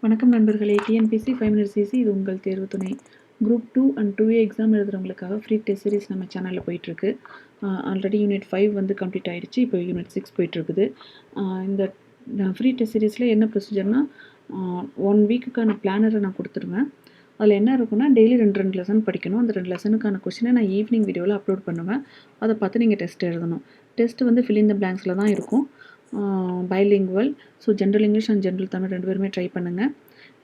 வணக்கம் நண்பர்களே. TNPSC 5 minutes easy. இது உங்கள் தேர்வு துணை. குரூப் 2 அண்ட் 2A எக்ஸாம் எழுதுறவங்களுக்காக ஃப்ரீ டெஸ்ட் சீரிஸ் நம்ம சேனலில் போயிட்டுருக்கு. ஆல்ரெடி யூனிட் 5 வந்து கம்ப்ளீட் ஆகிடுச்சு. இப்போ யூனிட் 6 போயிட்டுருக்குது. இந்த ஃப்ரீ டெஸ்ட் சீரிஸில் என்ன ப்ரொசீஜர்னால் 1 வீக்குக்கான பிளானரை நான் கொடுத்துருவேன். அதில் என்ன இருக்குன்னா, டெய்லி 2 லெசன் படிக்கணும். அந்த 2 லெசனுக்கான கொஸ்டினை நான் ஈவினிங் வீடியோவில் அப்லோட் பண்ணுவேன். அதை பார்த்து நீங்கள் டெஸ்ட் எழுதணும். டெஸ்ட் வந்து ஃபில் இன் த பிளாங்க்ஸில் தான் இருக்கும். Bilingual. So general English and general Tamil 2 பேருமே ட்ரை பண்ணுங்கள்.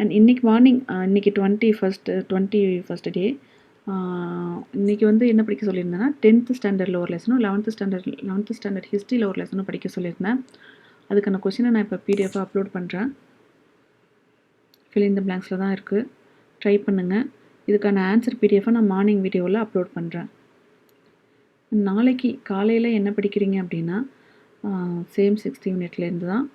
அண்ட் இன்றைக்கி மார்னிங் இன்றைக்கி 21st டே. இன்றைக்கி வந்து என்ன படிக்க சொல்லியிருந்தேன்னா 10th ஸ்டாண்டர்டில் ஒரு லெசனும் 11th ஸ்டாண்டர்ட் ஹிஸ்ட்ரியில் ஒரு லெசனும் படிக்க சொல்லியிருந்தேன். அதுக்கான கொஸ்டினை நான் இப்போ பிடிஎஃபாக அப்லோட் பண்ணுறேன். ஃபில் இன் த பிளாங்க்ஸில் தான் இருக்குது. ட்ரை பண்ணுங்கள். இதுக்கான ஆன்சர் பிடிஎஃபை நான் மார்னிங் வீடியோவில் அப்லோட் பண்ணுறேன். நாளைக்கு காலையில் என்ன படிக்கிறீங்க அப்படின்னா சேம் 6th யூனிட்லேருந்து தான்.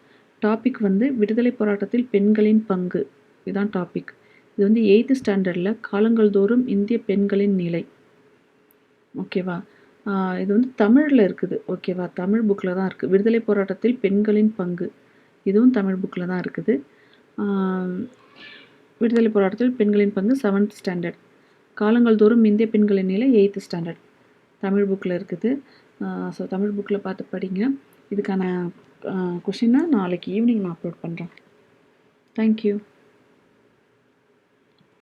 டாபிக் வந்து விடுதலை போராட்டத்தில் பெண்களின் பங்கு. இதுதான் டாபிக். இது வந்து 8th ஸ்டாண்டர்டில் காலங்கள் தோறும் இந்திய பெண்களின் நிலை. ஓகேவா? இது வந்து தமிழில் இருக்குது. ஓகேவா? தமிழ் புக்கில் தான் இருக்குது. விடுதலை போராட்டத்தில் பெண்களின் பங்கு, இதுவும் தமிழ் புக்கில் தான் இருக்குது. விடுதலை போராட்டத்தில் பெண்களின் பங்கு 7th ஸ்டாண்டர்ட். காலங்கள் தோறும் இந்திய பெண்களின் நிலை 8th ஸ்டாண்டர்ட். தமிழ் புக்கில் இருக்குது. ஸோ தமிழ் புக்கில் பார்த்து படிங்க. இதுக்கான கொஷினை நாளைக்கு ஈவினிங் நான் அப்லோட் பண்ணுறேன். தேங்க்யூ.